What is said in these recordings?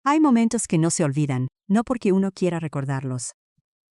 Hay momentos que no se olvidan, no porque uno quiera recordarlos,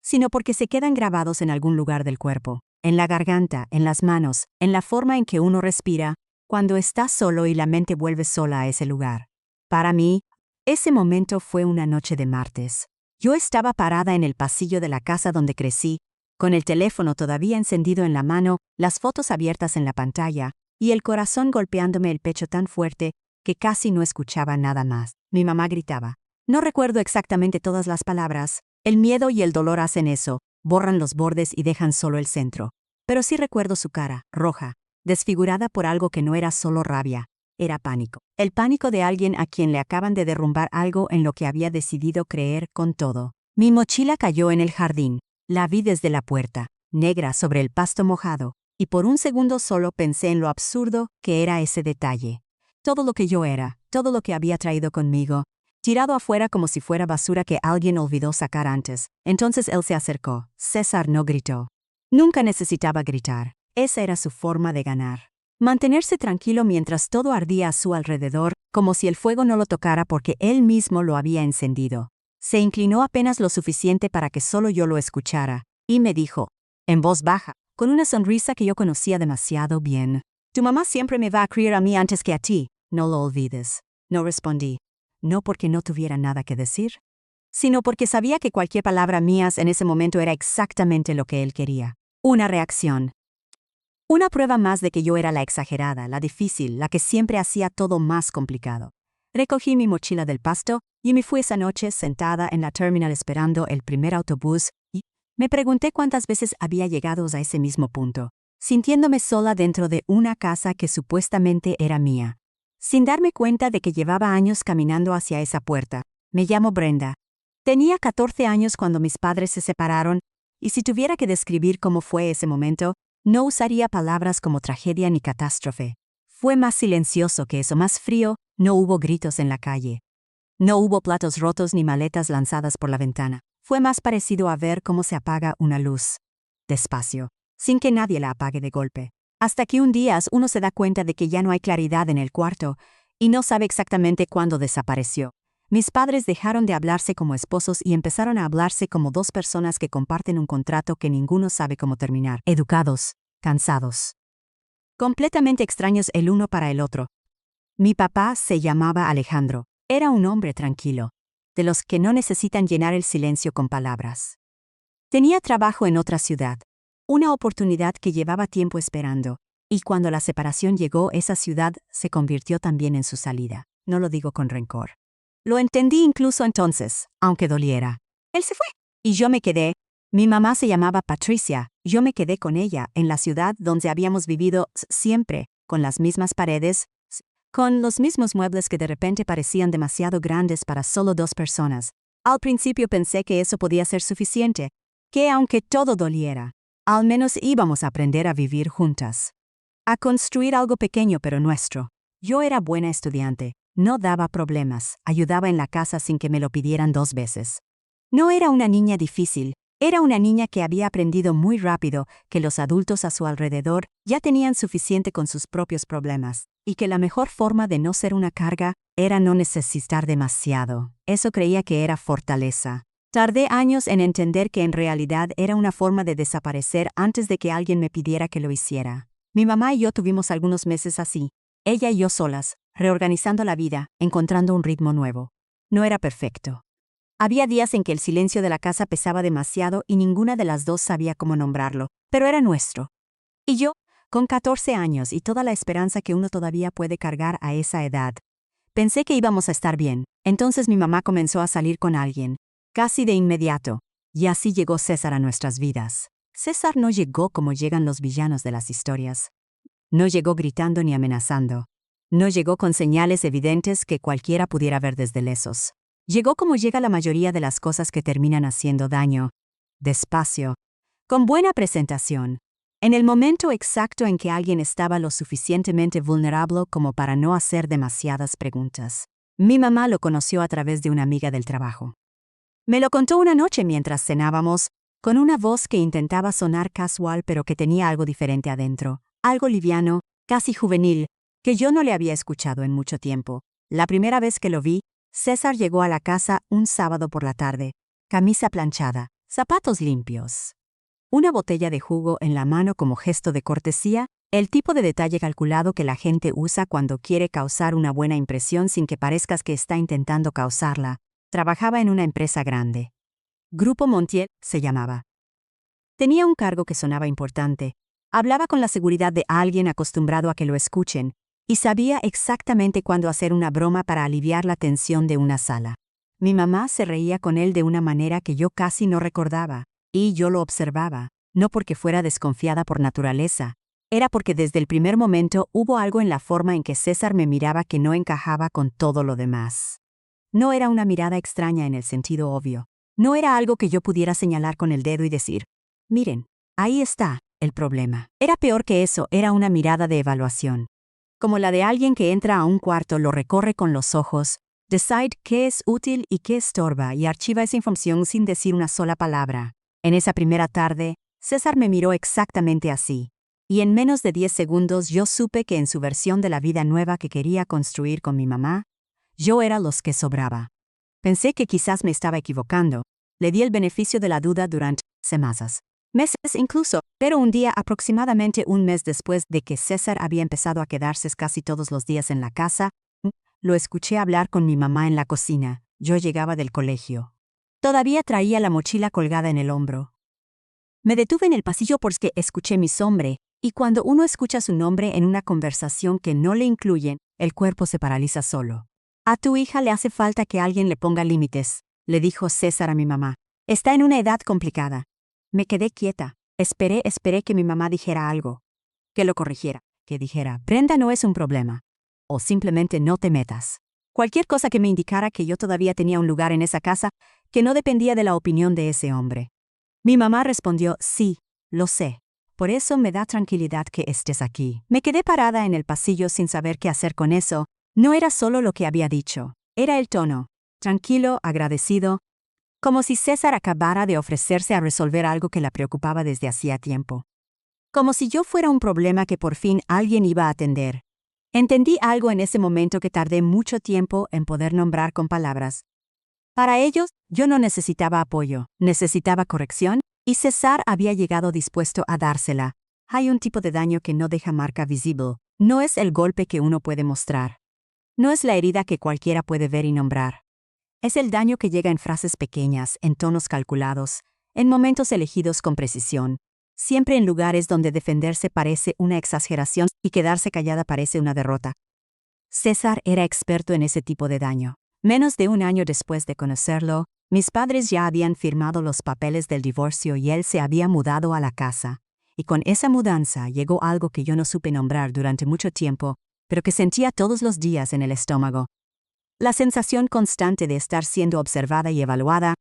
sino porque se quedan grabados en algún lugar del cuerpo, en la garganta, en las manos, en la forma en que uno respira, cuando está solo y la mente vuelve sola a ese lugar. Para mí, ese momento fue una noche de martes. Yo estaba parada en el pasillo de la casa donde crecí, con el teléfono todavía encendido en la mano, las fotos abiertas en la pantalla, y el corazón golpeándome el pecho tan fuerte que casi no escuchaba nada más. Mi mamá gritaba. No recuerdo exactamente todas las palabras. El miedo y el dolor hacen eso, borran los bordes y dejan solo el centro. Pero sí recuerdo su cara, roja, desfigurada por algo que no era solo rabia, era pánico. El pánico de alguien a quien le acaban de derrumbar algo en lo que había decidido creer con todo. Mi mochila cayó en el jardín. La vi desde la puerta, negra sobre el pasto mojado, y por un segundo solo pensé en lo absurdo que era ese detalle. Todo lo que yo era, todo lo que había traído conmigo, tirado afuera como si fuera basura que alguien olvidó sacar antes. Entonces él se acercó. César no gritó. Nunca necesitaba gritar. Esa era su forma de ganar. Mantenerse tranquilo mientras todo ardía a su alrededor, como si el fuego no lo tocara porque él mismo lo había encendido. Se inclinó apenas lo suficiente para que solo yo lo escuchara, y me dijo, en voz baja, con una sonrisa que yo conocía demasiado bien. Tu mamá siempre me va a criar a mí antes que a ti, no lo olvides. No respondí. No porque no tuviera nada que decir, sino porque sabía que cualquier palabra mía en ese momento era exactamente lo que él quería. Una reacción. Una prueba más de que yo era la exagerada, la difícil, la que siempre hacía todo más complicado. Recogí mi mochila del pasto y me fui esa noche sentada en la terminal esperando el primer autobús y me pregunté cuántas veces había llegado a ese mismo punto, sintiéndome sola dentro de una casa que supuestamente era mía, sin darme cuenta de que llevaba años caminando hacia esa puerta. Me llamo Brenda. Tenía 14 años cuando mis padres se separaron, y si tuviera que describir cómo fue ese momento, no usaría palabras como tragedia ni catástrofe. Fue más silencioso que eso, más frío. No hubo gritos en la calle. No hubo platos rotos ni maletas lanzadas por la ventana. Fue más parecido a ver cómo se apaga una luz. Despacio, sin que nadie la apague de golpe. Hasta que un día uno se da cuenta de que ya no hay claridad en el cuarto y no sabe exactamente cuándo desapareció. Mis padres dejaron de hablarse como esposos y empezaron a hablarse como dos personas que comparten un contrato que ninguno sabe cómo terminar. Educados, cansados. Completamente extraños el uno para el otro. Mi papá se llamaba Alejandro. Era un hombre tranquilo, de los que no necesitan llenar el silencio con palabras. Tenía trabajo en otra ciudad, una oportunidad que llevaba tiempo esperando, y cuando la separación llegó, esa ciudad se convirtió también en su salida. No lo digo con rencor. Lo entendí incluso entonces, aunque doliera. Él se fue, y yo me quedé. Mi mamá se llamaba Patricia. Yo me quedé con ella en la ciudad donde habíamos vivido siempre, con las mismas paredes, con los mismos muebles que de repente parecían demasiado grandes para solo dos personas. Al principio pensé que eso podía ser suficiente, que aunque todo doliera, al menos íbamos a aprender a vivir juntas. A construir algo pequeño pero nuestro. Yo era buena estudiante, no daba problemas, ayudaba en la casa sin que me lo pidieran 2 veces. No era una niña difícil, era una niña que había aprendido muy rápido que los adultos a su alrededor ya tenían suficiente con sus propios problemas, y que la mejor forma de no ser una carga era no necesitar demasiado. Eso creía que era fortaleza. Tardé años en entender que en realidad era una forma de desaparecer antes de que alguien me pidiera que lo hiciera. Mi mamá y yo tuvimos algunos meses así, ella y yo solas, reorganizando la vida, encontrando un ritmo nuevo. No era perfecto. Había días en que el silencio de la casa pesaba demasiado y ninguna de las dos sabía cómo nombrarlo, pero era nuestro. Y yo, con 14 años y toda la esperanza que uno todavía puede cargar a esa edad, pensé que íbamos a estar bien. Entonces mi mamá comenzó a salir con alguien, casi de inmediato, y así llegó César a nuestras vidas. César no llegó como llegan los villanos de las historias. No llegó gritando ni amenazando. No llegó con señales evidentes que cualquiera pudiera ver desde lejos. Llegó como llega la mayoría de las cosas que terminan haciendo daño. Despacio. Con buena presentación. En el momento exacto en que alguien estaba lo suficientemente vulnerable como para no hacer demasiadas preguntas. Mi mamá lo conoció a través de una amiga del trabajo. Me lo contó una noche mientras cenábamos, con una voz que intentaba sonar casual pero que tenía algo diferente adentro, algo liviano, casi juvenil, que yo no le había escuchado en mucho tiempo. La primera vez que lo vi, César llegó a la casa un sábado por la tarde, camisa planchada, zapatos limpios, una botella de jugo en la mano como gesto de cortesía, el tipo de detalle calculado que la gente usa cuando quiere causar una buena impresión sin que parezcas que está intentando causarla. Trabajaba en una empresa grande. Grupo Montiel se llamaba. Tenía un cargo que sonaba importante. Hablaba con la seguridad de alguien acostumbrado a que lo escuchen, y sabía exactamente cuándo hacer una broma para aliviar la tensión de una sala. Mi mamá se reía con él de una manera que yo casi no recordaba, y yo lo observaba, no porque fuera desconfiada por naturaleza. Era porque desde el primer momento hubo algo en la forma en que César me miraba que no encajaba con todo lo demás. No era una mirada extraña en el sentido obvio. No era algo que yo pudiera señalar con el dedo y decir, miren, ahí está el problema. Era peor que eso, era una mirada de evaluación. Como la de alguien que entra a un cuarto, lo recorre con los ojos, decide qué es útil y qué estorba y archiva esa información sin decir una sola palabra. En esa primera tarde, César me miró exactamente así. Y en menos de 10 segundos yo supe que en su versión de la vida nueva que quería construir con mi mamá, yo era los que sobraba. Pensé que quizás me estaba equivocando. Le di el beneficio de la duda durante semanas, meses incluso, pero un día, aproximadamente un mes después de que César había empezado a quedarse casi todos los días en la casa, lo escuché hablar con mi mamá en la cocina. Yo llegaba del colegio. Todavía traía la mochila colgada en el hombro. Me detuve en el pasillo porque escuché mi nombre, y cuando uno escucha su nombre en una conversación que no le incluyen, el cuerpo se paraliza solo. A tu hija le hace falta que alguien le ponga límites, le dijo César a mi mamá. Está en una edad complicada. Me quedé quieta. Esperé que mi mamá dijera algo. Que lo corrigiera. Que dijera, Brenda no es un problema. O simplemente no te metas. Cualquier cosa que me indicara que yo todavía tenía un lugar en esa casa, que no dependía de la opinión de ese hombre. Mi mamá respondió, sí, lo sé. Por eso me da tranquilidad que estés aquí. Me quedé parada en el pasillo sin saber qué hacer con eso. No era solo lo que había dicho. Era el tono. Tranquilo, agradecido. Como si César acabara de ofrecerse a resolver algo que la preocupaba desde hacía tiempo. Como si yo fuera un problema que por fin alguien iba a atender. Entendí algo en ese momento que tardé mucho tiempo en poder nombrar con palabras. Para ellos, yo no necesitaba apoyo, necesitaba corrección, y César había llegado dispuesto a dársela. Hay un tipo de daño que no deja marca visible. No es el golpe que uno puede mostrar. No es la herida que cualquiera puede ver y nombrar. Es el daño que llega en frases pequeñas, en tonos calculados, en momentos elegidos con precisión, siempre en lugares donde defenderse parece una exageración y quedarse callada parece una derrota. César era experto en ese tipo de daño. Menos de un año después de conocerlo, mis padres ya habían firmado los papeles del divorcio y él se había mudado a la casa. Y con esa mudanza llegó algo que yo no supe nombrar durante mucho tiempo, pero que sentía todos los días en el estómago. La sensación constante de estar siendo observada y evaluada,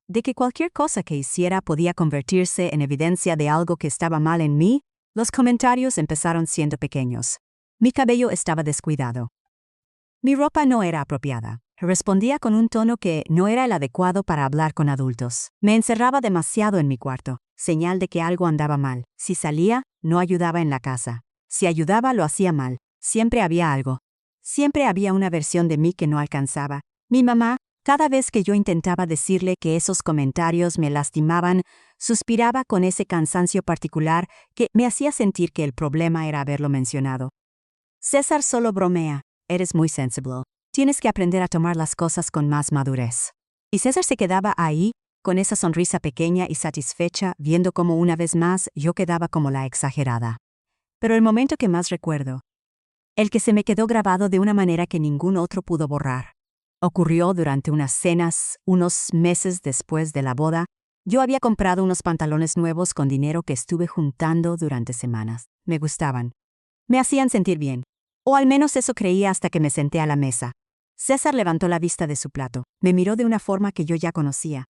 de que cualquier cosa que hiciera podía convertirse en evidencia de algo que estaba mal en mí. Los comentarios empezaron siendo pequeños. Mi cabello estaba descuidado. Mi ropa no era apropiada. Respondía con un tono que no era el adecuado para hablar con adultos. Me encerraba demasiado en mi cuarto, señal de que algo andaba mal. Si salía, no ayudaba en la casa. Si ayudaba, lo hacía mal. Siempre había algo. Siempre había una versión de mí que no alcanzaba. Mi mamá, cada vez que yo intentaba decirle que esos comentarios me lastimaban, suspiraba con ese cansancio particular que me hacía sentir que el problema era haberlo mencionado. César solo bromea. Eres muy sensible. Tienes que aprender a tomar las cosas con más madurez. Y César se quedaba ahí, con esa sonrisa pequeña y satisfecha, viendo cómo una vez más yo quedaba como la exagerada. Pero el momento que más recuerdo, el que se me quedó grabado de una manera que ningún otro pudo borrar, ocurrió durante unas cenas, unos meses después de la boda. Yo había comprado unos pantalones nuevos con dinero que estuve juntando durante semanas. Me gustaban. Me hacían sentir bien. O al menos eso creía hasta que me senté a la mesa. César levantó la vista de su plato. Me miró de una forma que yo ya conocía.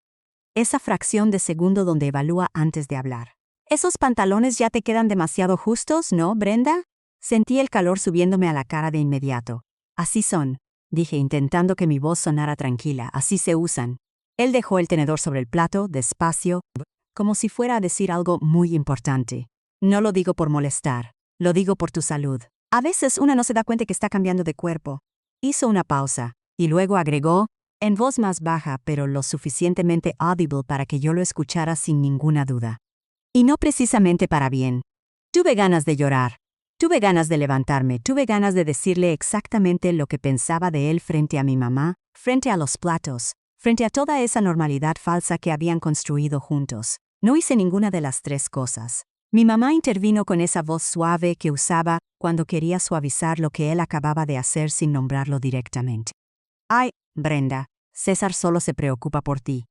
Esa fracción de segundo donde evalúa antes de hablar. Esos pantalones ya te quedan demasiado justos, ¿no, Brenda? Sentí el calor subiéndome a la cara de inmediato. Así son, dije intentando que mi voz sonara tranquila. Así se usan. Él dejó el tenedor sobre el plato, despacio, como si fuera a decir algo muy importante. No lo digo por molestar. Lo digo por tu salud. A veces una no se da cuenta que está cambiando de cuerpo. Hizo una pausa, y luego agregó, en voz más baja pero lo suficientemente audible para que yo lo escuchara sin ninguna duda. Y no precisamente para bien. Tuve ganas de llorar. Tuve ganas de levantarme, tuve ganas de decirle exactamente lo que pensaba de él frente a mi mamá, frente a los platos, frente a toda esa normalidad falsa que habían construido juntos. No hice ninguna de las tres cosas. Mi mamá intervino con esa voz suave que usaba cuando quería suavizar lo que él acababa de hacer sin nombrarlo directamente. Ay, Brenda, César solo se preocupa por ti.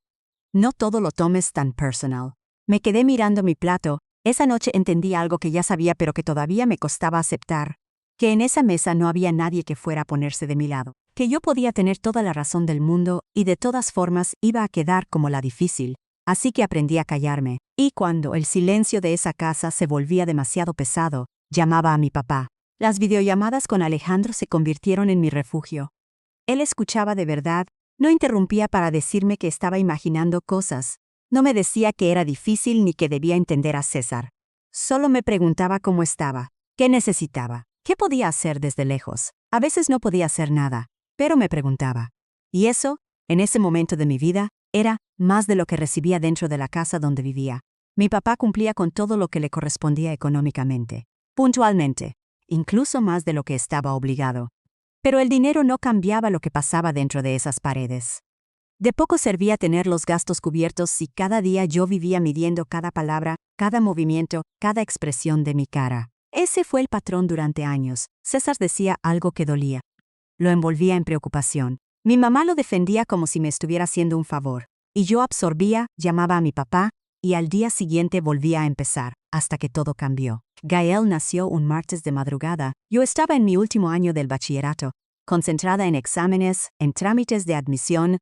No todo lo tomes tan personal. Me quedé mirando mi plato. Esa noche entendí algo que ya sabía pero que todavía me costaba aceptar. Que en esa mesa no había nadie que fuera a ponerse de mi lado. Que yo podía tener toda la razón del mundo y de todas formas iba a quedar como la difícil. Así que aprendí a callarme. Y cuando el silencio de esa casa se volvía demasiado pesado, llamaba a mi papá. Las videollamadas con Alejandro se convirtieron en mi refugio. Él escuchaba de verdad, no interrumpía para decirme que estaba imaginando cosas. No me decía que era difícil ni que debía entender a César. Solo me preguntaba cómo estaba, qué necesitaba, qué podía hacer desde lejos. A veces no podía hacer nada, pero me preguntaba. Y eso, en ese momento de mi vida, era más de lo que recibía dentro de la casa donde vivía. Mi papá cumplía con todo lo que le correspondía económicamente, puntualmente, incluso más de lo que estaba obligado. Pero el dinero no cambiaba lo que pasaba dentro de esas paredes. De poco servía tener los gastos cubiertos si cada día yo vivía midiendo cada palabra, cada movimiento, cada expresión de mi cara. Ese fue el patrón durante años. César decía algo que dolía. Lo envolvía en preocupación. Mi mamá lo defendía como si me estuviera haciendo un favor. Y yo absorbía, llamaba a mi papá, y al día siguiente volvía a empezar, hasta que todo cambió. Gael nació un martes de madrugada. Yo estaba en mi último año del bachillerato, concentrada en exámenes, en trámites de admisión,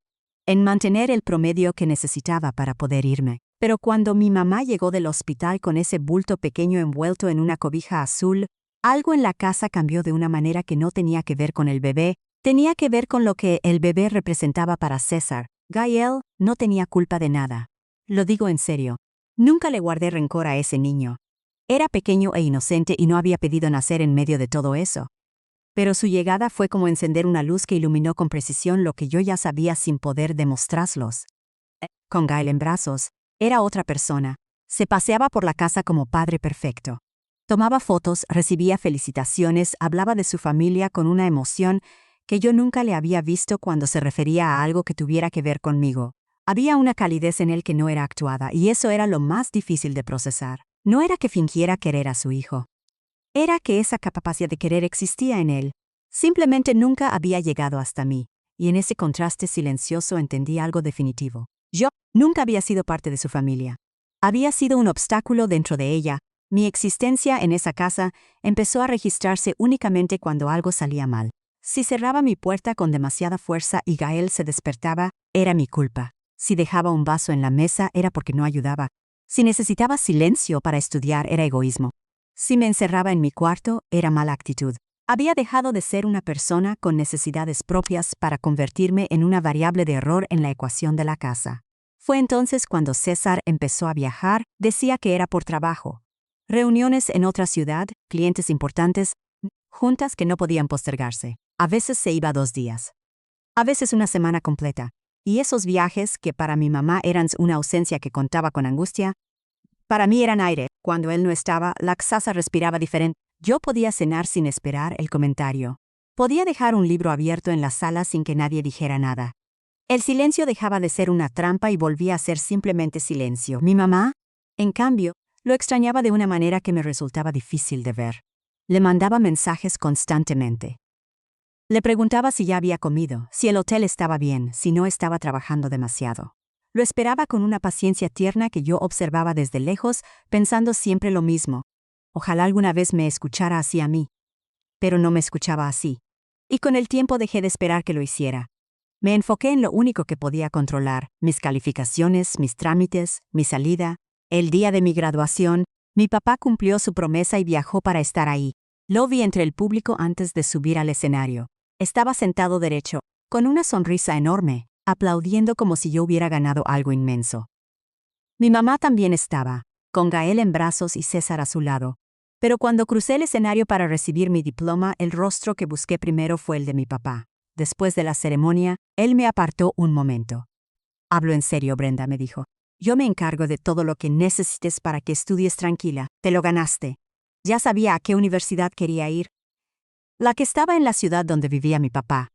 en mantener el promedio que necesitaba para poder irme. Pero cuando mi mamá llegó del hospital con ese bulto pequeño envuelto en una cobija azul, algo en la casa cambió de una manera que no tenía que ver con el bebé, tenía que ver con lo que el bebé representaba para César. Gael no tenía culpa de nada. Lo digo en serio. Nunca le guardé rencor a ese niño. Era pequeño e inocente y no había pedido nacer en medio de todo eso. Pero su llegada fue como encender una luz que iluminó con precisión lo que yo ya sabía sin poder demostrarlos. Con Gael en brazos, era otra persona. Se paseaba por la casa como padre perfecto. Tomaba fotos, recibía felicitaciones, hablaba de su familia con una emoción que yo nunca le había visto cuando se refería a algo que tuviera que ver conmigo. Había una calidez en él que no era actuada, y eso era lo más difícil de procesar. No era que fingiera querer a su hijo. Era que esa capacidad de querer existía en él. Simplemente nunca había llegado hasta mí, y en ese contraste silencioso entendí algo definitivo. Yo nunca había sido parte de su familia. Había sido un obstáculo dentro de ella. Mi existencia en esa casa empezó a registrarse únicamente cuando algo salía mal. Si cerraba mi puerta con demasiada fuerza y Gael se despertaba, era mi culpa. Si dejaba un vaso en la mesa era porque no ayudaba. Si necesitaba silencio para estudiar era egoísmo. Si me encerraba en mi cuarto, era mala actitud. Había dejado de ser una persona con necesidades propias para convertirme en una variable de error en la ecuación de la casa. Fue entonces cuando César empezó a viajar, decía que era por trabajo. Reuniones en otra ciudad, clientes importantes, juntas que no podían postergarse. A veces se iba 2 días. A veces una semana completa. Y esos viajes, que para mi mamá eran una ausencia que contaba con angustia, para mí eran aire. Cuando él no estaba, la casa respiraba diferente. Yo podía cenar sin esperar el comentario. Podía dejar un libro abierto en la sala sin que nadie dijera nada. El silencio dejaba de ser una trampa y volvía a ser simplemente silencio. Mi mamá, en cambio, lo extrañaba de una manera que me resultaba difícil de ver. Le mandaba mensajes constantemente. Le preguntaba si ya había comido, si el hotel estaba bien, si no estaba trabajando demasiado. Lo esperaba con una paciencia tierna que yo observaba desde lejos, pensando siempre lo mismo. Ojalá alguna vez me escuchara así a mí. Pero no me escuchaba así. Y con el tiempo dejé de esperar que lo hiciera. Me enfoqué en lo único que podía controlar: mis calificaciones, mis trámites, mi salida, el día de mi graduación. Mi papá cumplió su promesa y viajó para estar ahí. Lo vi entre el público antes de subir al escenario. Estaba sentado derecho, con una sonrisa enorme, aplaudiendo como si yo hubiera ganado algo inmenso. Mi mamá también estaba, con Gael en brazos y César a su lado. Pero cuando crucé el escenario para recibir mi diploma, el rostro que busqué primero fue el de mi papá. Después de la ceremonia, él me apartó un momento. Hablo en serio, Brenda, me dijo. Yo me encargo de todo lo que necesites para que estudies tranquila. Te lo ganaste. Ya sabía a qué universidad quería ir. La que estaba en la ciudad donde vivía mi papá.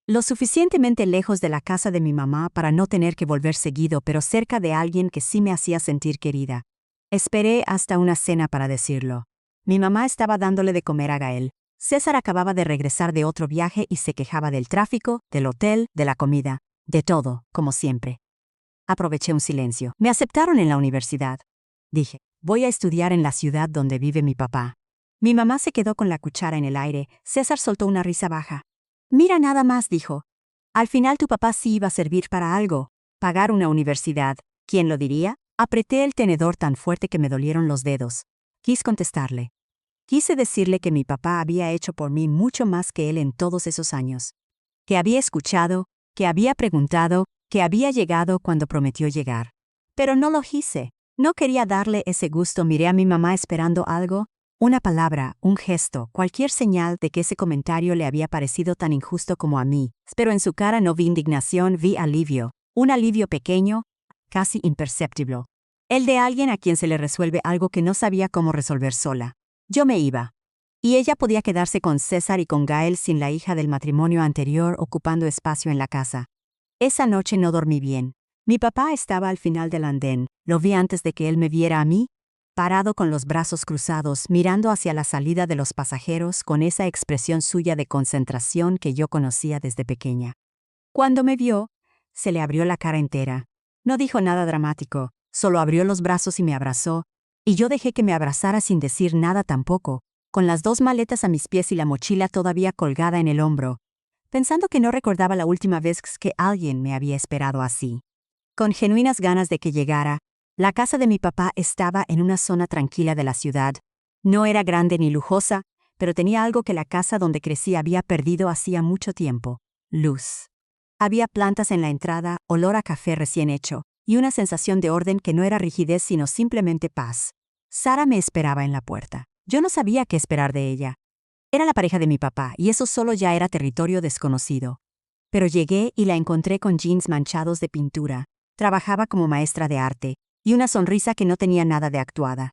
Lo suficientemente lejos de la casa de mi mamá para no tener que volver seguido, pero cerca de alguien que sí me hacía sentir querida. Esperé hasta una cena para decirlo. Mi mamá estaba dándole de comer a Gael. César acababa de regresar de otro viaje y se quejaba del tráfico, del hotel, de la comida, de todo, como siempre. Aproveché un silencio. Me aceptaron en la universidad. Dije, voy a estudiar en la ciudad donde vive mi papá. Mi mamá se quedó con la cuchara en el aire. César soltó una risa baja. Mira nada más, dijo. Al final tu papá sí iba a servir para algo. Pagar una universidad. ¿Quién lo diría? Apreté el tenedor tan fuerte que me dolieron los dedos. Quise contestarle. Quise decirle que mi papá había hecho por mí mucho más que él en todos esos años. Que había escuchado, que había preguntado, que había llegado cuando prometió llegar. Pero no lo hice. No quería darle ese gusto. Miré a mi mamá esperando algo. Una palabra, un gesto, cualquier señal de que ese comentario le había parecido tan injusto como a mí. Pero en su cara no vi indignación, vi alivio. Un alivio pequeño, casi imperceptible. El de alguien a quien se le resuelve algo que no sabía cómo resolver sola. Yo me iba. Y ella podía quedarse con César y con Gael sin la hija del matrimonio anterior ocupando espacio en la casa. Esa noche no dormí bien. Mi papá estaba al final del andén. Lo vi antes de que él me viera a mí, parado con los brazos cruzados, mirando hacia la salida de los pasajeros con esa expresión suya de concentración que yo conocía desde pequeña. Cuando me vio, se le abrió la cara entera. No dijo nada dramático, solo abrió los brazos y me abrazó, y yo dejé que me abrazara sin decir nada tampoco, con las 2 maletas a mis pies y la mochila todavía colgada en el hombro, pensando que no recordaba la última vez que alguien me había esperado así. Con genuinas ganas de que llegara, la casa de mi papá estaba en una zona tranquila de la ciudad. No era grande ni lujosa, pero tenía algo que la casa donde crecí había perdido hacía mucho tiempo: luz. Había plantas en la entrada, olor a café recién hecho, y una sensación de orden que no era rigidez sino simplemente paz. Sara me esperaba en la puerta. Yo no sabía qué esperar de ella. Era la pareja de mi papá, y eso solo ya era territorio desconocido. Pero llegué y la encontré con jeans manchados de pintura. Trabajaba como maestra de arte, y una sonrisa que no tenía nada de actuada.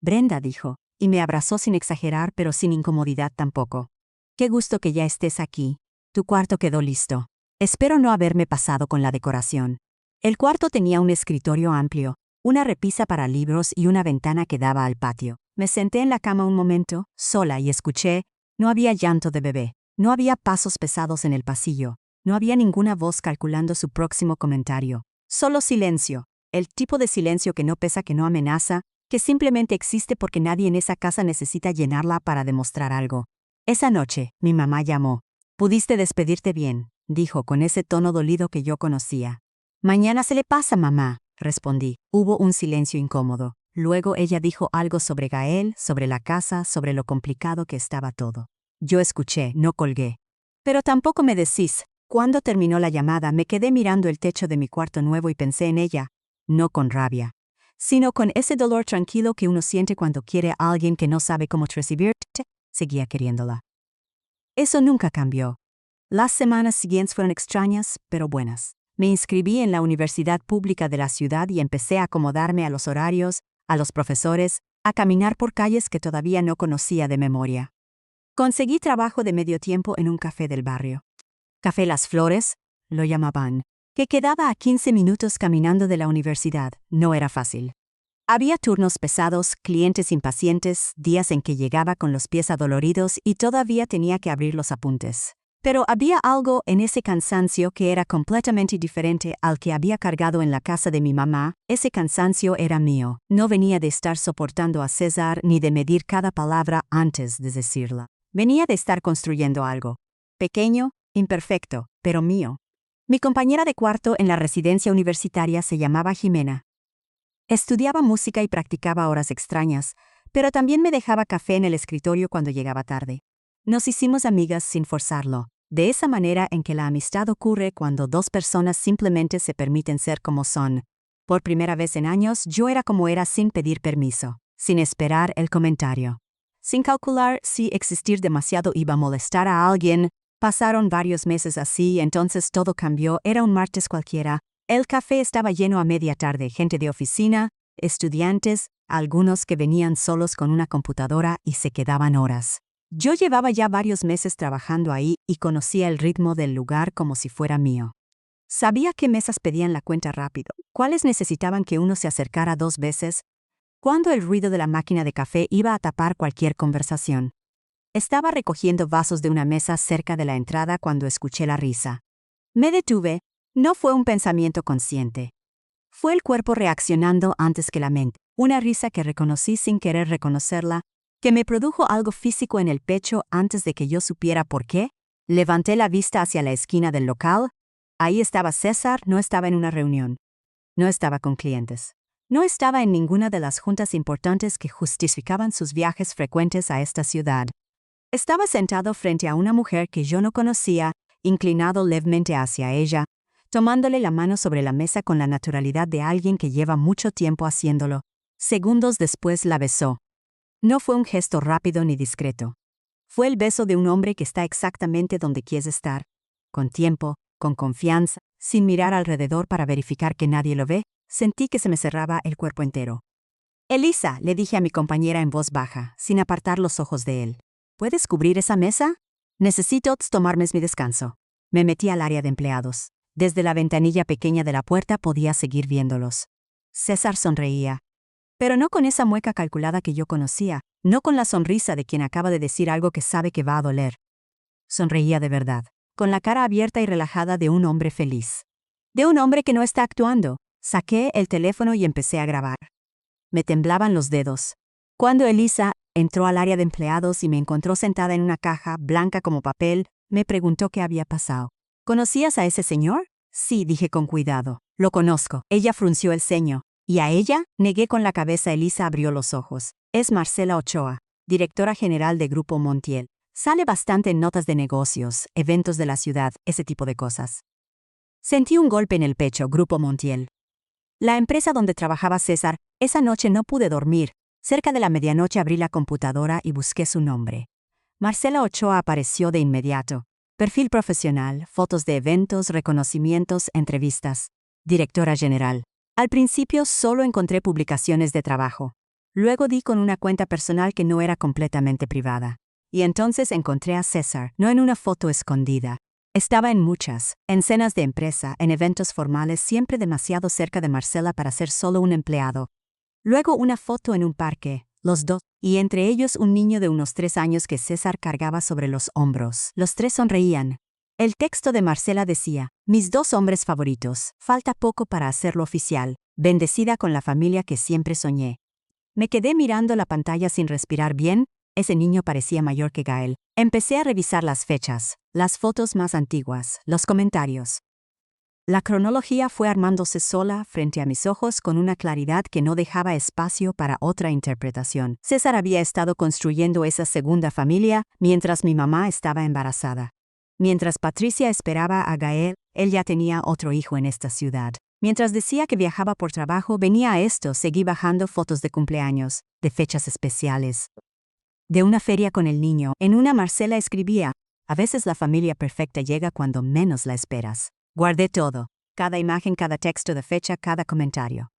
Brenda, dijo, y me abrazó sin exagerar pero sin incomodidad tampoco. Qué gusto que ya estés aquí. Tu cuarto quedó listo. Espero no haberme pasado con la decoración. El cuarto tenía un escritorio amplio, una repisa para libros y una ventana que daba al patio. Me senté en la cama un momento, sola, y escuché. No había llanto de bebé. No había pasos pesados en el pasillo. No había ninguna voz calculando su próximo comentario. Solo silencio. El tipo de silencio que no pesa, que no amenaza, que simplemente existe porque nadie en esa casa necesita llenarla para demostrar algo. Esa noche, mi mamá llamó. «Pudiste despedirte bien», dijo con ese tono dolido que yo conocía. «Mañana se le pasa, mamá», respondí. Hubo un silencio incómodo. Luego ella dijo algo sobre Gael, sobre la casa, sobre lo complicado que estaba todo. Yo escuché, no colgué. «Pero tampoco me decís». Cuando terminó la llamada, me quedé mirando el techo de mi cuarto nuevo y pensé en ella, no con rabia, sino con ese dolor tranquilo que uno siente cuando quiere a alguien que no sabe cómo recibirte. Seguía queriéndola. Eso nunca cambió. Las semanas siguientes fueron extrañas, pero buenas. Me inscribí en la universidad pública de la ciudad y empecé a acomodarme a los horarios, a los profesores, a caminar por calles que todavía no conocía de memoria. Conseguí trabajo de medio tiempo en un café del barrio. Café Las Flores, lo llamaban, que quedaba a 15 minutos caminando de la universidad. No era fácil. Había turnos pesados, clientes impacientes, días en que llegaba con los pies adoloridos y todavía tenía que abrir los apuntes. Pero había algo en ese cansancio que era completamente diferente al que había cargado en la casa de mi mamá. Ese cansancio era mío. No venía de estar soportando a César ni de medir cada palabra antes de decirla. Venía de estar construyendo algo. Pequeño, imperfecto, pero mío. Mi compañera de cuarto en la residencia universitaria se llamaba Jimena. Estudiaba música y practicaba horas extrañas, pero también me dejaba café en el escritorio cuando llegaba tarde. Nos hicimos amigas sin forzarlo, de esa manera en que la amistad ocurre cuando 2 personas simplemente se permiten ser como son. Por primera vez en años yo era como era sin pedir permiso, sin esperar el comentario, sin calcular si existir demasiado iba a molestar a alguien. Pasaron varios meses así, entonces todo cambió, era un martes cualquiera. El café estaba lleno a media tarde, gente de oficina, estudiantes, algunos que venían solos con una computadora y se quedaban horas. Yo llevaba ya varios meses trabajando ahí y conocía el ritmo del lugar como si fuera mío. Sabía qué mesas pedían la cuenta rápido, cuáles necesitaban que uno se acercara 2 veces, cuándo el ruido de la máquina de café iba a tapar cualquier conversación. Estaba recogiendo vasos de una mesa cerca de la entrada cuando escuché la risa. Me detuve. No fue un pensamiento consciente. Fue el cuerpo reaccionando antes que la mente. Una risa que reconocí sin querer reconocerla, que me produjo algo físico en el pecho antes de que yo supiera por qué. Levanté la vista hacia la esquina del local. Ahí estaba César, no estaba en una reunión. No estaba con clientes. No estaba en ninguna de las juntas importantes que justificaban sus viajes frecuentes a esta ciudad. Estaba sentado frente a una mujer que yo no conocía, inclinado levemente hacia ella, tomándole la mano sobre la mesa con la naturalidad de alguien que lleva mucho tiempo haciéndolo. Segundos después la besó. No fue un gesto rápido ni discreto. Fue el beso de un hombre que está exactamente donde quieres estar, con tiempo, con confianza, sin mirar alrededor para verificar que nadie lo ve. Sentí que se me cerraba el cuerpo entero. Elisa, le dije a mi compañera en voz baja, sin apartar los ojos de él. ¿Puedes cubrir esa mesa? Necesito tomarme mi descanso. Me metí al área de empleados. Desde la ventanilla pequeña de la puerta podía seguir viéndolos. César sonreía. Pero no con esa mueca calculada que yo conocía, no con la sonrisa de quien acaba de decir algo que sabe que va a doler. Sonreía de verdad, con la cara abierta y relajada de un hombre feliz. De un hombre que no está actuando. Saqué el teléfono y empecé a grabar. Me temblaban los dedos. Cuando Elisa entró al área de empleados y me encontró sentada en una caja, blanca como papel, me preguntó qué había pasado. ¿Conocías a ese señor? Sí, dije con cuidado. Lo conozco. Ella frunció el ceño. ¿Y a ella? Negué con la cabeza. Elisa abrió los ojos. Es Marcela Ochoa, directora general de Grupo Montiel. Sale bastante en notas de negocios, eventos de la ciudad, ese tipo de cosas. Sentí un golpe en el pecho. Grupo Montiel. La empresa donde trabajaba César. Esa noche no pude dormir. Cerca de la medianoche abrí la computadora y busqué su nombre. Marcela Ochoa apareció de inmediato. Perfil profesional, fotos de eventos, reconocimientos, entrevistas. Directora general. Al principio solo encontré publicaciones de trabajo. Luego di con una cuenta personal que no era completamente privada. Y entonces encontré a César, no en una foto escondida. Estaba en muchas, en cenas de empresa, en eventos formales, siempre demasiado cerca de Marcela para ser solo un empleado. Luego una foto en un parque, los dos, y entre ellos un niño de unos 3 años que César cargaba sobre los hombros. Los 3 sonreían. El texto de Marcela decía, mis 2 hombres favoritos, falta poco para hacerlo oficial, bendecida con la familia que siempre soñé. Me quedé mirando la pantalla sin respirar bien, ese niño parecía mayor que Gael. Empecé a revisar las fechas, las fotos más antiguas, los comentarios. La cronología fue armándose sola frente a mis ojos con una claridad que no dejaba espacio para otra interpretación. César había estado construyendo esa segunda familia mientras mi mamá estaba embarazada. Mientras Patricia esperaba a Gael, él ya tenía otro hijo en esta ciudad. Mientras decía que viajaba por trabajo, venía a esto, seguí bajando fotos de cumpleaños, de fechas especiales. De una feria con el niño, en una Marcela escribía, a veces la familia perfecta llega cuando menos la esperas. Guardé todo, cada imagen, cada texto de fecha, cada comentario.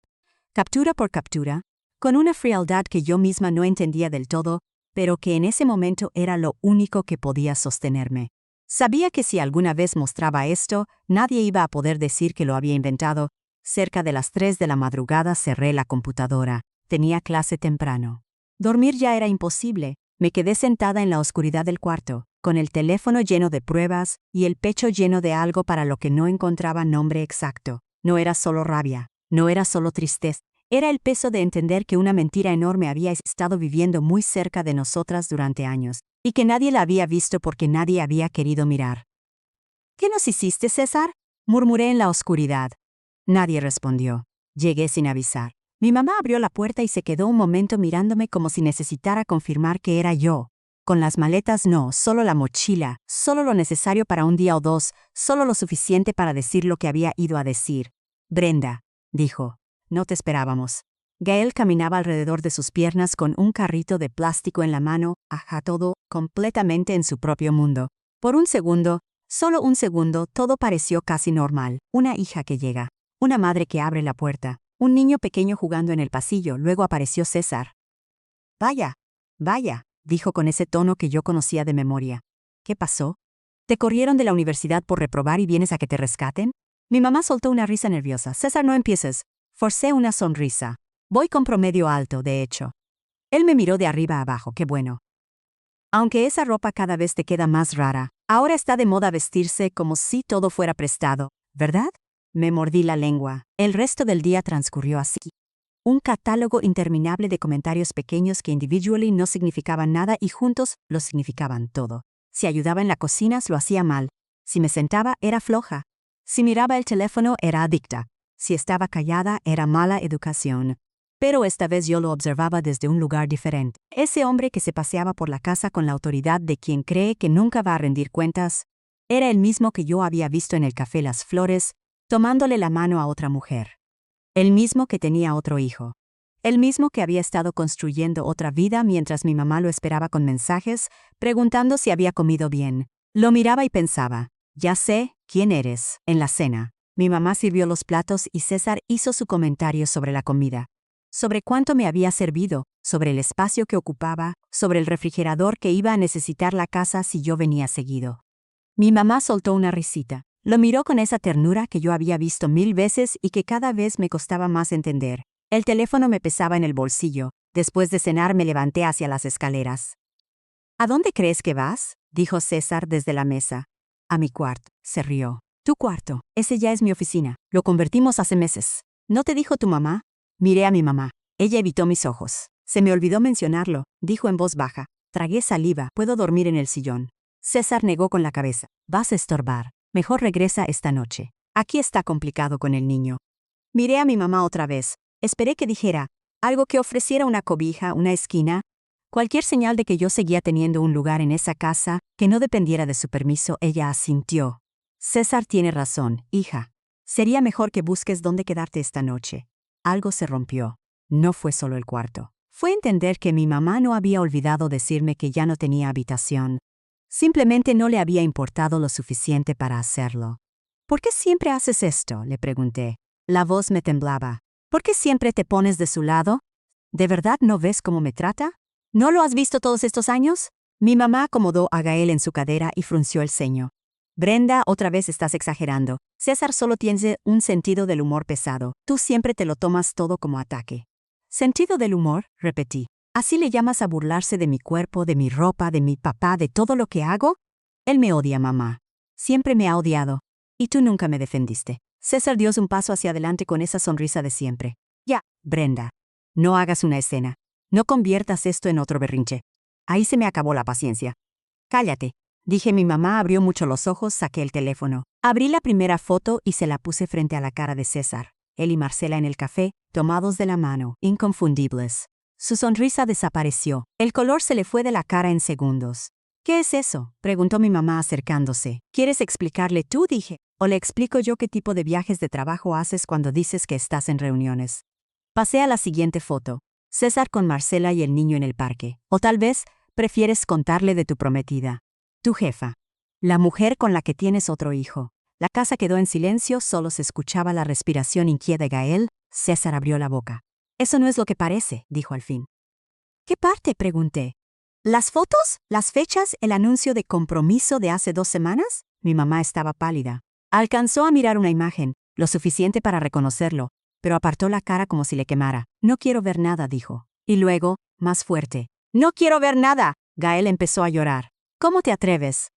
Captura por captura, con una frialdad que yo misma no entendía del todo, pero que en ese momento era lo único que podía sostenerme. Sabía que si alguna vez mostraba esto, nadie iba a poder decir que lo había inventado. Cerca de las 3 de la madrugada cerré la computadora. Tenía clase temprano. Dormir ya era imposible. Me quedé sentada en la oscuridad del cuarto, con el teléfono lleno de pruebas y el pecho lleno de algo para lo que no encontraba nombre exacto. No era solo rabia, no era solo tristeza. Era el peso de entender que una mentira enorme había estado viviendo muy cerca de nosotras durante años, y que nadie la había visto porque nadie había querido mirar. ¿Qué nos hiciste, César? Murmuré en la oscuridad. Nadie respondió. Llegué sin avisar. Mi mamá abrió la puerta y se quedó un momento mirándome como si necesitara confirmar que era yo. Con las maletas no, solo la mochila, solo lo necesario para un día o 2, solo lo suficiente para decir lo que había ido a decir. Brenda, dijo, no te esperábamos. Gael caminaba alrededor de sus piernas con un carrito de plástico en la mano, todo completamente en su propio mundo. Por un segundo, solo un segundo, todo pareció casi normal. Una hija que llega. Una madre que abre la puerta. Un niño pequeño jugando en el pasillo. Luego apareció César. Vaya, vaya, dijo con ese tono que yo conocía de memoria. ¿Qué pasó? ¿Te corrieron de la universidad por reprobar y vienes a que te rescaten? Mi mamá soltó una risa nerviosa. César, no empieces. Forcé una sonrisa. Voy con promedio alto, de hecho. Él me miró de arriba a abajo, qué bueno. Aunque esa ropa cada vez te queda más rara, ahora está de moda vestirse como si todo fuera prestado, ¿verdad? Me mordí la lengua. El resto del día transcurrió así. Un catálogo interminable de comentarios pequeños que individually no significaban nada y juntos lo significaban todo. Si ayudaba en la cocina, lo hacía mal. Si me sentaba, era floja. Si miraba el teléfono, era adicta. Si estaba callada, era mala educación. Pero esta vez yo lo observaba desde un lugar diferente. Ese hombre que se paseaba por la casa con la autoridad de quien cree que nunca va a rendir cuentas, era el mismo que yo había visto en el café Las Flores, tomándole la mano a otra mujer. El mismo que tenía otro hijo. El mismo que había estado construyendo otra vida mientras mi mamá lo esperaba con mensajes, preguntando si había comido bien. Lo miraba y pensaba, ya sé quién eres, en la cena. Mi mamá sirvió los platos y César hizo su comentario sobre la comida. Sobre cuánto me había servido, sobre el espacio que ocupaba, sobre el refrigerador que iba a necesitar la casa si yo venía seguido. Mi mamá soltó una risita. Lo miró con esa ternura que yo había visto 1000 veces y que cada vez me costaba más entender. El teléfono me pesaba en el bolsillo. Después de cenar me levanté hacia las escaleras. ¿A dónde crees que vas?, dijo César desde la mesa. A mi cuarto, se rió. Tu cuarto, ese ya es mi oficina. Lo convertimos hace meses. ¿No te dijo tu mamá? Miré a mi mamá. Ella evitó mis ojos. Se me olvidó mencionarlo, dijo en voz baja. Tragué saliva. Puedo dormir en el sillón. César negó con la cabeza. Vas a estorbar. Mejor regresa esta noche. Aquí está complicado con el niño. Miré a mi mamá otra vez. Esperé que dijera algo que ofreciera una cobija, una esquina, cualquier señal de que yo seguía teniendo un lugar en esa casa, que no dependiera de su permiso. Ella asintió. César tiene razón, hija. Sería mejor que busques dónde quedarte esta noche. Algo se rompió. No fue solo el cuarto. Fue entender que mi mamá no había olvidado decirme que ya no tenía habitación. Simplemente no le había importado lo suficiente para hacerlo. ¿Por qué siempre haces esto?, le pregunté. La voz me temblaba. ¿Por qué siempre te pones de su lado? ¿De verdad no ves cómo me trata? ¿No lo has visto todos estos años? Mi mamá acomodó a Gael en su cadera y frunció el ceño. Brenda, otra vez estás exagerando. César solo tiene un sentido del humor pesado. Tú siempre te lo tomas todo como ataque. ¿Sentido del humor?, repetí. ¿Así le llamas a burlarse de mi cuerpo, de mi ropa, de mi papá, de todo lo que hago? Él me odia, mamá. Siempre me ha odiado. Y tú nunca me defendiste. César dio un paso hacia adelante con esa sonrisa de siempre. Ya, Brenda. No hagas una escena. No conviertas esto en otro berrinche. Ahí se me acabó la paciencia. Cállate. Dije. Mi mamá abrió mucho los ojos, saqué el teléfono. Abrí la primera foto y se la puse frente a la cara de César. Él y Marcela en el café, tomados de la mano, inconfundibles. Su sonrisa desapareció. El color se le fue de la cara en segundos. ¿Qué es eso?, preguntó mi mamá acercándose. ¿Quieres explicarle tú?, dije. ¿O le explico yo qué tipo de viajes de trabajo haces cuando dices que estás en reuniones? Pasé a la siguiente foto. César con Marcela y el niño en el parque. O tal vez, prefieres contarle de tu prometida. Tu jefa. La mujer con la que tienes otro hijo. La casa quedó en silencio, solo se escuchaba la respiración inquieta de Gael. César abrió la boca. Eso no es lo que parece, dijo al fin. ¿Qué parte?, pregunté. ¿Las fotos? ¿Las fechas? ¿El anuncio de compromiso de hace 2 semanas? Mi mamá estaba pálida. Alcanzó a mirar una imagen, lo suficiente para reconocerlo, pero apartó la cara como si le quemara. No quiero ver nada, dijo. Y luego, más fuerte. ¡No quiero ver nada! Gael empezó a llorar. ¿Cómo te atreves?,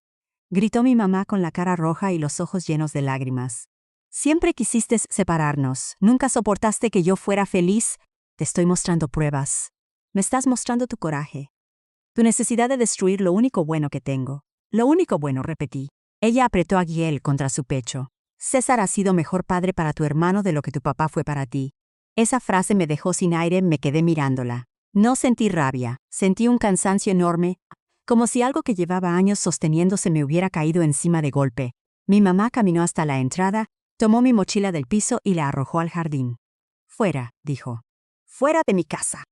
gritó mi mamá con la cara roja y los ojos llenos de lágrimas. Siempre quisiste separarnos. Nunca soportaste que yo fuera feliz. Te estoy mostrando pruebas. Me estás mostrando tu coraje. Tu necesidad de destruir lo único bueno que tengo. Lo único bueno, repetí. Ella apretó a Gael contra su pecho. César ha sido mejor padre para tu hermano de lo que tu papá fue para ti. Esa frase me dejó sin aire, me quedé mirándola. No sentí rabia, sentí un cansancio enorme, como si algo que llevaba años sosteniéndose me hubiera caído encima de golpe. Mi mamá caminó hasta la entrada, tomó mi mochila del piso y la arrojó al jardín. Fuera, dijo. Fuera de mi casa.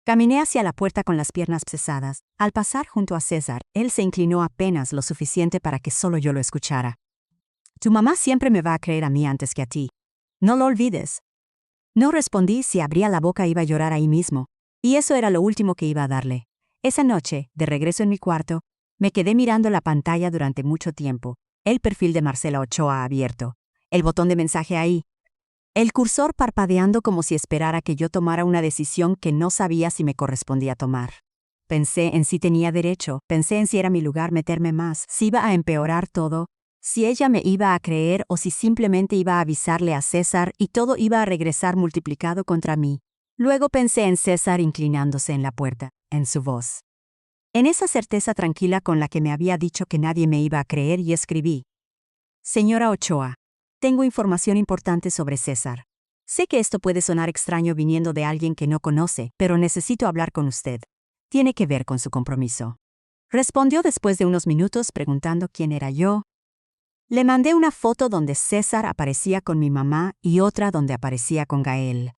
Caminé hacia la puerta con las piernas pesadas. Al pasar junto a César, él se inclinó apenas lo suficiente para que solo yo lo escuchara. Tu mamá siempre me va a creer a mí antes que a ti. No lo olvides. No respondí. Si abría la boca iba a llorar ahí mismo. Y eso era lo último que iba a darle. Esa noche, de regreso en mi cuarto, me quedé mirando la pantalla durante mucho tiempo. El perfil de Marcela Ochoa abierto. El botón de mensaje ahí. El cursor parpadeando como si esperara que yo tomara una decisión que no sabía si me correspondía tomar. Pensé en si tenía derecho, pensé en si era mi lugar meterme más, si iba a empeorar todo, si ella me iba a creer o si simplemente iba a avisarle a César y todo iba a regresar multiplicado contra mí. Luego pensé en César inclinándose en la puerta, en su voz. En esa certeza tranquila con la que me había dicho que nadie me iba a creer y escribí. Señora Ochoa. Tengo información importante sobre César. Sé que esto puede sonar extraño viniendo de alguien que no conoce, pero necesito hablar con usted. Tiene que ver con su compromiso. Respondió después de unos minutos preguntando quién era yo. Le mandé una foto donde César aparecía con mi mamá y otra donde aparecía con Gael.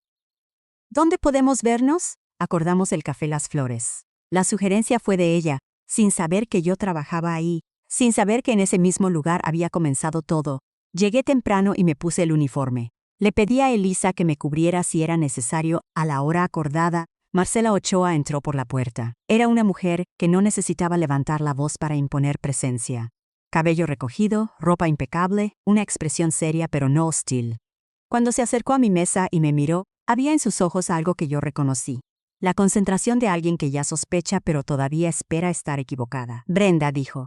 ¿Dónde podemos vernos? Acordamos el Café Las Flores. La sugerencia fue de ella, sin saber que yo trabajaba ahí, sin saber que en ese mismo lugar había comenzado todo. Llegué temprano y me puse el uniforme. Le pedí a Elisa que me cubriera si era necesario. A la hora acordada, Marcela Ochoa entró por la puerta. Era una mujer que no necesitaba levantar la voz para imponer presencia. Cabello recogido, ropa impecable, una expresión seria pero no hostil. Cuando se acercó a mi mesa y me miró, había en sus ojos algo que yo reconocí. La concentración de alguien que ya sospecha pero todavía espera estar equivocada. Brenda dijo.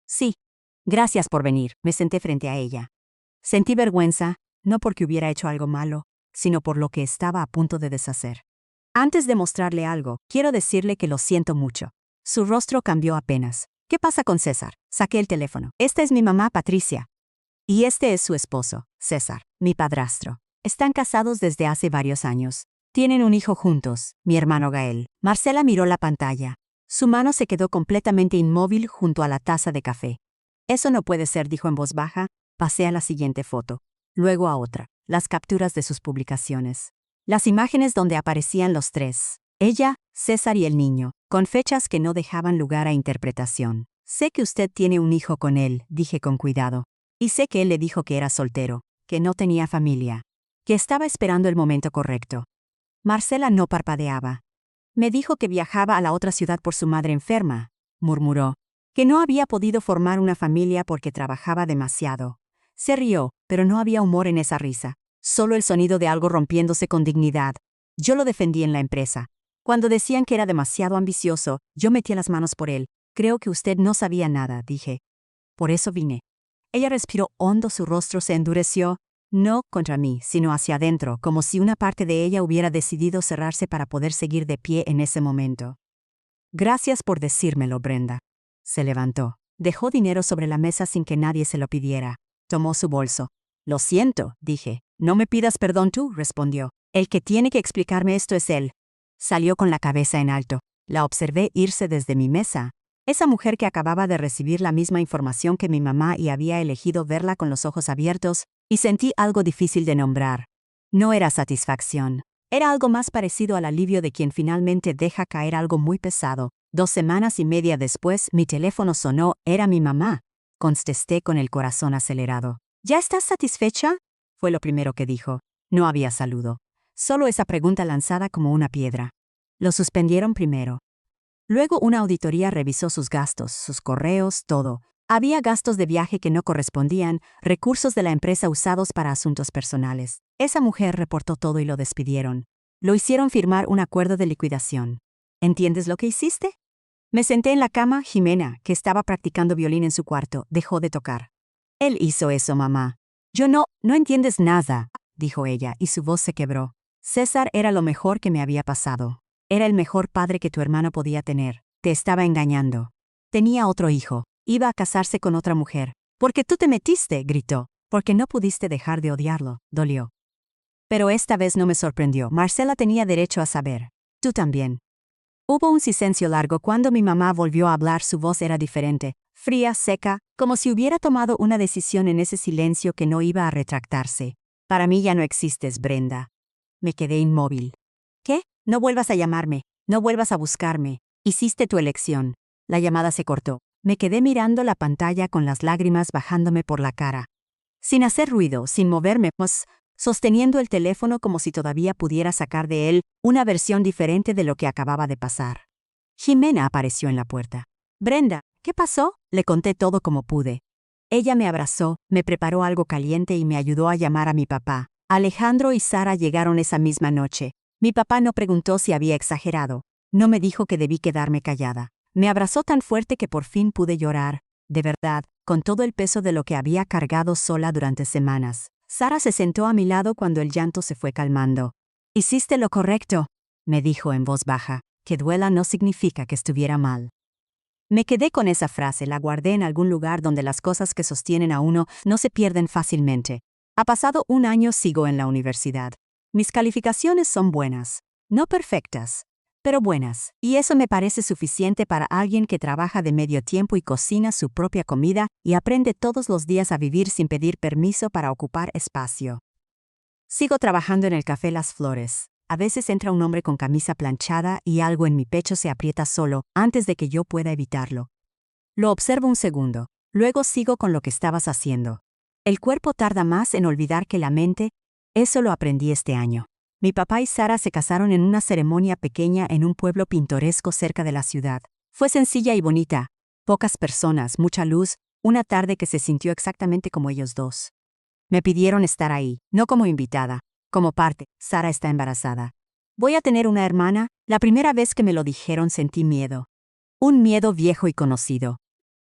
Sí. Gracias por venir. Me senté frente a ella. Sentí vergüenza, no porque hubiera hecho algo malo, sino por lo que estaba a punto de deshacer. Antes de mostrarle algo, quiero decirle que lo siento mucho. Su rostro cambió apenas. ¿Qué pasa con César? Saqué el teléfono. Esta es mi mamá, Patricia. Y este es su esposo, César, mi padrastro. Están casados desde hace varios años. Tienen un hijo juntos, mi hermano Gael. Marcela miró la pantalla. Su mano se quedó completamente inmóvil junto a la taza de café. Eso no puede ser, dijo en voz baja. Pasé a la siguiente foto, luego a otra, las capturas de sus publicaciones. Las imágenes donde aparecían los tres, ella, César y el niño, con fechas que no dejaban lugar a interpretación. Sé que usted tiene un hijo con él, dije con cuidado. Y sé que él le dijo que era soltero, que no tenía familia, que estaba esperando el momento correcto. Marcela no parpadeaba. Me dijo que viajaba a la otra ciudad por su madre enferma, murmuró, que no había podido formar una familia porque trabajaba demasiado. Se rió, pero no había humor en esa risa, solo el sonido de algo rompiéndose con dignidad. Yo lo defendí en la empresa. Cuando decían que era demasiado ambicioso, yo metía las manos por él. Creo que usted no sabía nada, dije. Por eso vine. Ella respiró hondo, su rostro se endureció, no contra mí, sino hacia adentro, como si una parte de ella hubiera decidido cerrarse para poder seguir de pie en ese momento. Gracias por decírmelo, Brenda. Se levantó. Dejó dinero sobre la mesa sin que nadie se lo pidiera. Tomó su bolso. Lo siento, dije. No me pidas perdón tú, respondió. El que tiene que explicarme esto es él. Salió con la cabeza en alto. La observé irse desde mi mesa. Esa mujer que acababa de recibir la misma información que mi mamá y había elegido verla con los ojos abiertos, y sentí algo difícil de nombrar. No era satisfacción. Era algo más parecido al alivio de quien finalmente deja caer algo muy pesado. 2 semanas y media después, mi teléfono sonó. Era mi mamá. Contesté con el corazón acelerado. ¿Ya estás satisfecha? Fue lo primero que dijo. No había saludo. Solo esa pregunta lanzada como una piedra. Lo suspendieron primero. Luego una auditoría revisó sus gastos, sus correos, todo. Había gastos de viaje que no correspondían, recursos de la empresa usados para asuntos personales. Esa mujer reportó todo y lo despidieron. Lo hicieron firmar un acuerdo de liquidación. ¿Entiendes lo que hiciste? Me senté en la cama. Jimena, que estaba practicando violín en su cuarto, dejó de tocar. Él hizo eso, mamá. Yo no entiendes nada, dijo ella, y su voz se quebró. César era lo mejor que me había pasado. Era el mejor padre que tu hermano podía tener. Te estaba engañando. Tenía otro hijo. Iba a casarse con otra mujer. «Porque tú te metiste», gritó. Porque no pudiste dejar de odiarlo. Dolió. Pero esta vez no me sorprendió. Marcela tenía derecho a saber. Tú también. Hubo un silencio largo. Cuando mi mamá volvió a hablar, su voz era diferente, fría, seca, como si hubiera tomado una decisión en ese silencio que no iba a retractarse. Para mí ya no existes, Brenda. Me quedé inmóvil. ¿Qué? No vuelvas a llamarme. No vuelvas a buscarme. Hiciste tu elección. La llamada se cortó. Me quedé mirando la pantalla con las lágrimas bajándome por la cara. Sin hacer ruido, sin moverme, pues, sosteniendo el teléfono como si todavía pudiera sacar de él una versión diferente de lo que acababa de pasar. Jimena apareció en la puerta. Brenda, ¿qué pasó? Le conté todo como pude. Ella me abrazó, me preparó algo caliente y me ayudó a llamar a mi papá. Alejandro y Sara llegaron esa misma noche. Mi papá no preguntó si había exagerado. No me dijo que debí quedarme callada. Me abrazó tan fuerte que por fin pude llorar, de verdad, con todo el peso de lo que había cargado sola durante semanas. Sara se sentó a mi lado cuando el llanto se fue calmando. Hiciste lo correcto, me dijo en voz baja. Que duela no significa que estuviera mal. Me quedé con esa frase, la guardé en algún lugar donde las cosas que sostienen a uno no se pierden fácilmente. Ha pasado un año, sigo en la universidad. Mis calificaciones son buenas, no perfectas, pero buenas, y eso me parece suficiente para alguien que trabaja de medio tiempo y cocina su propia comida y aprende todos los días a vivir sin pedir permiso para ocupar espacio. Sigo trabajando en el café Las Flores. A veces entra un hombre con camisa planchada y algo en mi pecho se aprieta solo antes de que yo pueda evitarlo. Lo observo un segundo, luego sigo con lo que estabas haciendo. El cuerpo tarda más en olvidar que la mente. Eso lo aprendí este año. Mi papá y Sara se casaron en una ceremonia pequeña en un pueblo pintoresco cerca de la ciudad. Fue sencilla y bonita. Pocas personas, mucha luz, una tarde que se sintió exactamente como ellos dos. Me pidieron estar ahí, no como invitada. Como parte, Sara está embarazada. Voy a tener una hermana. La primera vez que me lo dijeron sentí miedo. Un miedo viejo y conocido.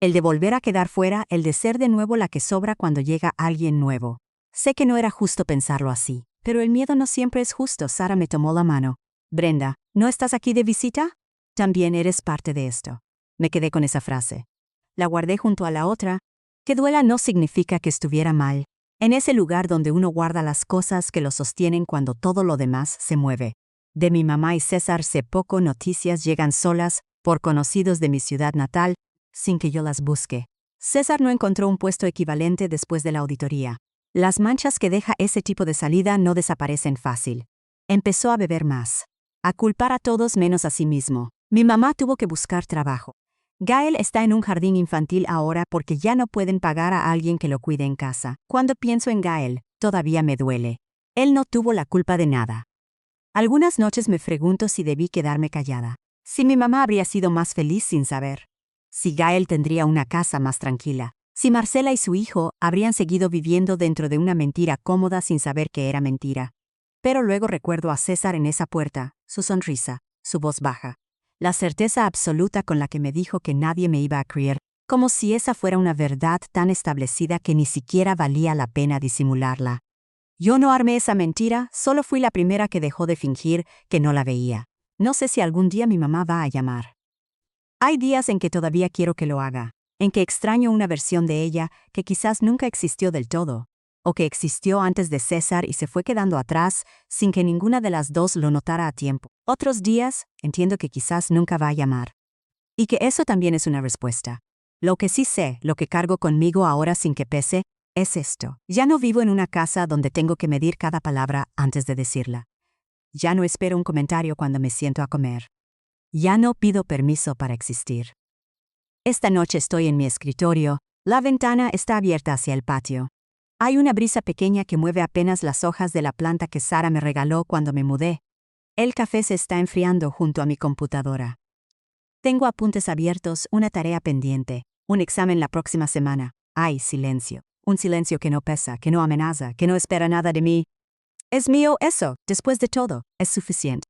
El de volver a quedar fuera, el de ser de nuevo la que sobra cuando llega alguien nuevo. Sé que no era justo pensarlo así, pero el miedo no siempre es justo. Sara me tomó la mano. Brenda, ¿no estás aquí de visita? También eres parte de esto. Me quedé con esa frase. La guardé junto a la otra. Que duela no significa que estuviera mal. En ese lugar donde uno guarda las cosas que lo sostienen cuando todo lo demás se mueve. De mi mamá y César sé poco, noticias llegan solas, por conocidos de mi ciudad natal, sin que yo las busque. César no encontró un puesto equivalente después de la auditoría. Las manchas que deja ese tipo de salida no desaparecen fácil. Empezó a beber más. A culpar a todos menos a sí mismo. Mi mamá tuvo que buscar trabajo. Gael está en un jardín infantil ahora porque ya no pueden pagar a alguien que lo cuide en casa. Cuando pienso en Gael, todavía me duele. Él no tuvo la culpa de nada. Algunas noches me pregunto si debí quedarme callada. Si mi mamá habría sido más feliz sin saber. Si Gael tendría una casa más tranquila. Si Marcela y su hijo habrían seguido viviendo dentro de una mentira cómoda sin saber que era mentira. Pero luego recuerdo a César en esa puerta, su sonrisa, su voz baja. La certeza absoluta con la que me dijo que nadie me iba a creer, como si esa fuera una verdad tan establecida que ni siquiera valía la pena disimularla. Yo no armé esa mentira, solo fui la primera que dejó de fingir que no la veía. No sé si algún día mi mamá va a llamar. Hay días en que todavía quiero que lo haga, en que extraño una versión de ella que quizás nunca existió del todo, o que existió antes de César y se fue quedando atrás sin que ninguna de las dos lo notara a tiempo. Otros días, entiendo que quizás nunca va a llamar. Y que eso también es una respuesta. Lo que sí sé, lo que cargo conmigo ahora sin que pese, es esto. Ya no vivo en una casa donde tengo que medir cada palabra antes de decirla. Ya no espero un comentario cuando me siento a comer. Ya no pido permiso para existir. Esta noche estoy en mi escritorio. La ventana está abierta hacia el patio. Hay una brisa pequeña que mueve apenas las hojas de la planta que Sara me regaló cuando me mudé. El café se está enfriando junto a mi computadora. Tengo apuntes abiertos, una tarea pendiente, un examen la próxima semana. Hay silencio. Un silencio que no pesa, que no amenaza, que no espera nada de mí. Es mío eso, después de todo, es suficiente.